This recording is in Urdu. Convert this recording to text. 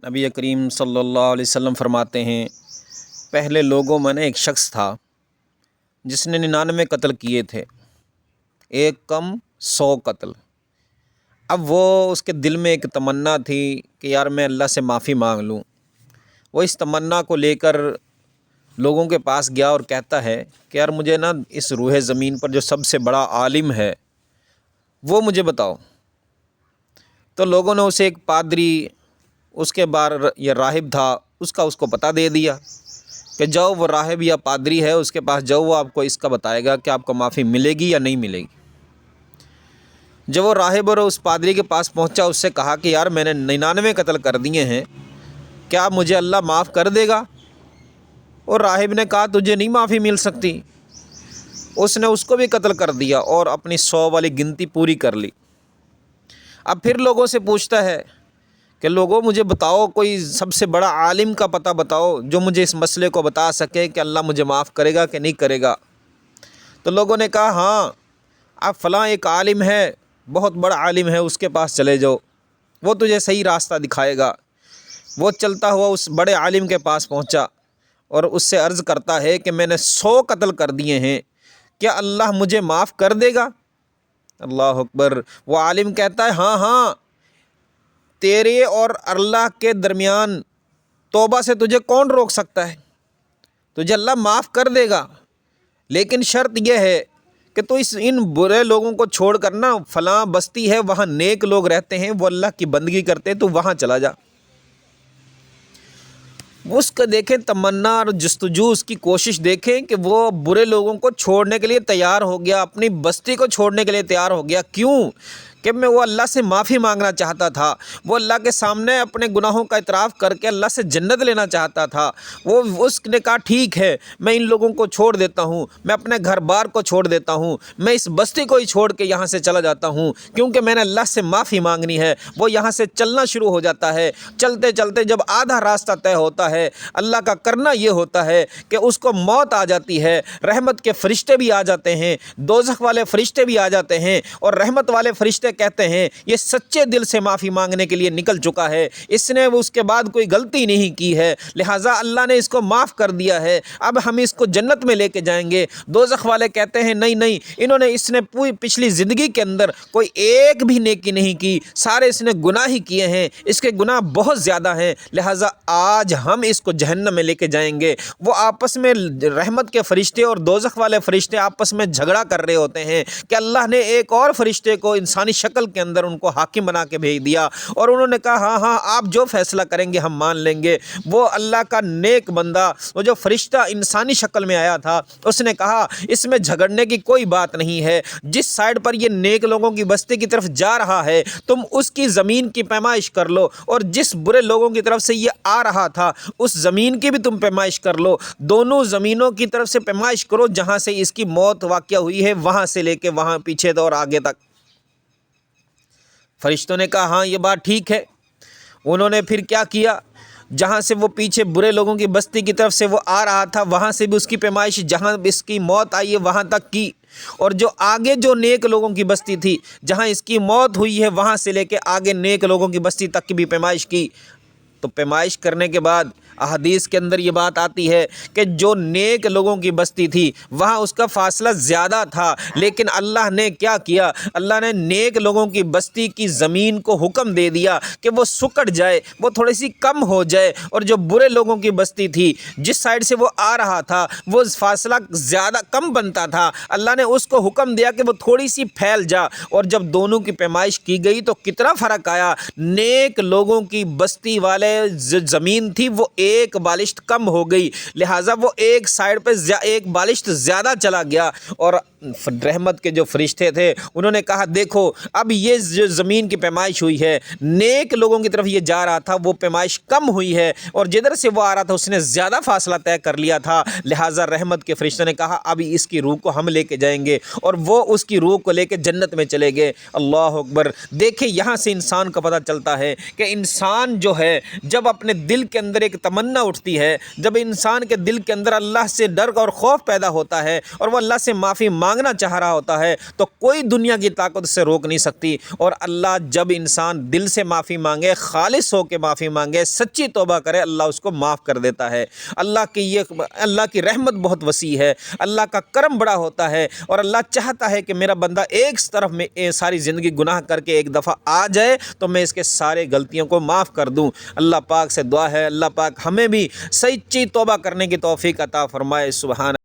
نبی کریم صلی اللہ علیہ وسلم فرماتے ہیں، پہلے لوگوں میں نے ایک شخص تھا جس نے 99 قتل کیے تھے، ایک کم 100 قتل۔ اب وہ اس کے دل میں ایک تمنا تھی کہ یار میں اللہ سے معافی مانگ لوں۔ وہ اس تمنا کو لے کر لوگوں کے پاس گیا اور کہتا ہے کہ یار مجھے نا اس روح زمین پر جو سب سے بڑا عالم ہے وہ مجھے بتاؤ۔ تو لوگوں نے اسے ایک پادری، اس کے بعد یہ راہب تھا، اس کو پتہ دے دیا کہ جاؤ وہ راہب یا پادری ہے اس کے پاس جاؤ، وہ آپ کو اس کا بتائے گا کہ آپ کو معافی ملے گی یا نہیں ملے گی۔ جب وہ راہب اور اس پادری کے پاس پہنچا، اس سے کہا کہ یار میں نے 99 قتل کر دیے ہیں، کیا مجھے اللہ معاف کر دے گا؟ اور راہب نے کہا تجھے نہیں معافی مل سکتی۔ اس نے اس کو بھی قتل کر دیا اور اپنی 100 والی گنتی پوری کر لی۔ اب پھر لوگوں سے پوچھتا ہے کہ لوگوں مجھے بتاؤ، کوئی سب سے بڑا عالم کا پتہ بتاؤ جو مجھے اس مسئلے کو بتا سکے کہ اللہ مجھے معاف کرے گا کہ نہیں کرے گا۔ تو لوگوں نے کہا ہاں اب فلاں ایک عالم ہے، بہت بڑا عالم ہے، اس کے پاس چلے جاؤ، وہ تجھے صحیح راستہ دکھائے گا۔ وہ چلتا ہوا اس بڑے عالم کے پاس پہنچا اور اس سے عرض کرتا ہے کہ میں نے 100 قتل کر دیے ہیں، کیا اللہ مجھے معاف کر دے گا؟ اللہ اکبر۔ وہ عالم کہتا ہے ہاں ہاں، تیرے اور اللہ کے درمیان توبہ سے تجھے کون روک سکتا ہے؟ تجھے اللہ معاف کر دے گا، لیکن شرط یہ ہے کہ تو ان برے لوگوں کو چھوڑ کر نا فلاں بستی ہے وہاں نیک لوگ رہتے ہیں، وہ اللہ کی بندگی کرتے ہیں، تو وہاں چلا جا۔ اس کا دیکھیں تمنا اور جستجو، اس کی کوشش دیکھیں کہ وہ برے لوگوں کو چھوڑنے کے لیے تیار ہو گیا، اپنی بستی کو چھوڑنے کے لیے تیار ہو گیا۔ کیوں؟ کہ وہ اللہ سے معافی مانگنا چاہتا تھا، وہ اللہ کے سامنے اپنے گناہوں کا اعتراف کر کے اللہ سے جنت لینا چاہتا تھا۔ وہ اس نے کہا ٹھیک ہے میں ان لوگوں کو چھوڑ دیتا ہوں، میں اپنے گھر بار کو چھوڑ دیتا ہوں، میں اس بستی کو ہی چھوڑ کے یہاں سے چلا جاتا ہوں، کیونکہ میں نے اللہ سے معافی مانگنی ہے۔ وہ یہاں سے چلنا شروع ہو جاتا ہے۔ چلتے چلتے جب آدھا راستہ طے ہوتا ہے، اللہ کا کرنا یہ ہوتا ہے کہ اس کو موت آ جاتی ہے، رحمت کے فرشتے بھی آ جاتے ہیں، دوزخ والے فرشتے بھی آ جاتے ہیں، اور رحمت والے فرشتے کہتے ہیں یہ سچے دل سے معافی مانگنے کے لیے نکل چکا ہے، اس نے اس کے بعد کوئی غلطی نہیں کی ہے، لہٰذا اللہ نے اس کو معاف کر دیا ہے، اب ہم اس کو جنت میں لے کے جائیں گے۔ دوزخ والے کہتے ہیں نہیں نہیں، اس نے پوری پچھلی زندگی کے اندر کوئی ایک بھی نیکی نہیں کی، سارے اس نے گناہ ہی کیے ہیں، اس کے گناہ بہت زیادہ ہیں، لہٰذا آج ہم اس کو جہنم میں لے کے جائیں گے۔ وہ آپس میں رحمت کے فرشتے اور دوزخ والے فرشتے آپس میں جھگڑا کر رہے ہوتے ہیں کہ اللہ نے ایک اور فرشتے کو انسانی شکل کے اندر ان کو حاکم بنا کے بھیج دیا، اور انہوں نے کہا ہاں ہاں آپ جو فیصلہ کریں گے ہم مان لیں گے۔ وہ اللہ کا نیک بندہ، وہ جو فرشتہ انسانی شکل میں آیا تھا، اس نے کہا اس میں جھگڑنے کی کوئی بات نہیں ہے، جس سائڈ پر یہ نیک لوگوں کی بستی کی طرف جا رہا ہے تم اس کی زمین کی پیمائش کر لو، اور جس برے لوگوں کی طرف سے یہ آ رہا تھا اس زمین کی بھی تم پیمائش کر لو، دونوں زمینوں کی طرف سے پیمائش کرو، جہاں سے اس کی موت واقع ہوئی ہے وہاں سے لے کے وہاں پیچھے اور آگے تک۔ فرشتوں نے کہا ہاں یہ بات ٹھیک ہے۔ انہوں نے پھر کیا کیا، جہاں سے وہ پیچھے برے لوگوں کی بستی کی طرف سے وہ آ رہا تھا وہاں سے بھی اس کی پیمائش جہاں اس کی موت آئی ہے وہاں تک کی، اور جو آگے جو نیک لوگوں کی بستی تھی جہاں اس کی موت ہوئی ہے وہاں سے لے کے آگے نیک لوگوں کی بستی تک کی بھی پیمائش کی۔ تو پیمائش کرنے کے بعد احادیث کے اندر یہ بات آتی ہے کہ جو نیک لوگوں کی بستی تھی وہاں اس کا فاصلہ زیادہ تھا، لیکن اللہ نے کیا کیا، اللہ نے نیک لوگوں کی بستی کی زمین کو حکم دے دیا کہ وہ سکڑ جائے، وہ تھوڑی سی کم ہو جائے، اور جو برے لوگوں کی بستی تھی جس سائڈ سے وہ آ رہا تھا وہ فاصلہ زیادہ کم بنتا تھا، اللہ نے اس کو حکم دیا کہ وہ تھوڑی سی پھیل جا، اور جب دونوں کی پیمائش کی گئی تو کتنا فرق آیا، نیک لوگوں کی بستی والے زمین تھی وہ ایک بالشت کم ہو گئی، لہٰذا وہ ایک سائڈ پہ ایک بالشت زیادہ چلا گیا، اور رحمت کے جو فرشتے تھے انہوں نے کہا دیکھو اب یہ جو زمین کی پیمائش ہوئی ہے نیک لوگوں کی طرف یہ جا رہا تھا وہ پیمائش کم ہوئی ہے، اور جدھر سے وہ آ رہا تھا اس نے زیادہ فاصلہ طے کر لیا تھا، لہٰذا رحمت کے فرشتوں نے کہا اب اس کی روح کو ہم لے کے جائیں گے، اور وہ اس کی روح کو لے کے جنت میں چلے گئے۔ اللہ اکبر۔ دیکھیں یہاں سے انسان کا پتہ چلتا ہے کہ انسان جو ہے جب اپنے دل کے اندر ایک تمنا اٹھتی ہے، جب انسان کے دل کے اندر اللہ سے ڈر اور خوف پیدا ہوتا ہے اور وہ اللہ سے معافی مانگنا چاہ رہا ہوتا ہے، تو کوئی دنیا کی طاقت سے روک نہیں سکتی۔ اور اللہ جب انسان دل سے معافی مانگے، خالص ہو کے معافی مانگے، سچی توبہ کرے، اللہ اس کو معاف کر دیتا ہے۔ اللہ کی رحمت بہت وسیع ہے، اللہ کا کرم بڑا ہوتا ہے، اور اللہ چاہتا ہے کہ میرا بندہ ایک طرف میں ساری زندگی گناہ کر کے ایک دفعہ آ جائے تو میں اس کے سارے غلطیوں کو معاف کر دوں۔ اللہ پاک سے دعا ہے اللہ پاک ہمیں بھی سچی توبہ کرنے کی توفیق عطا فرمائے۔ سبحان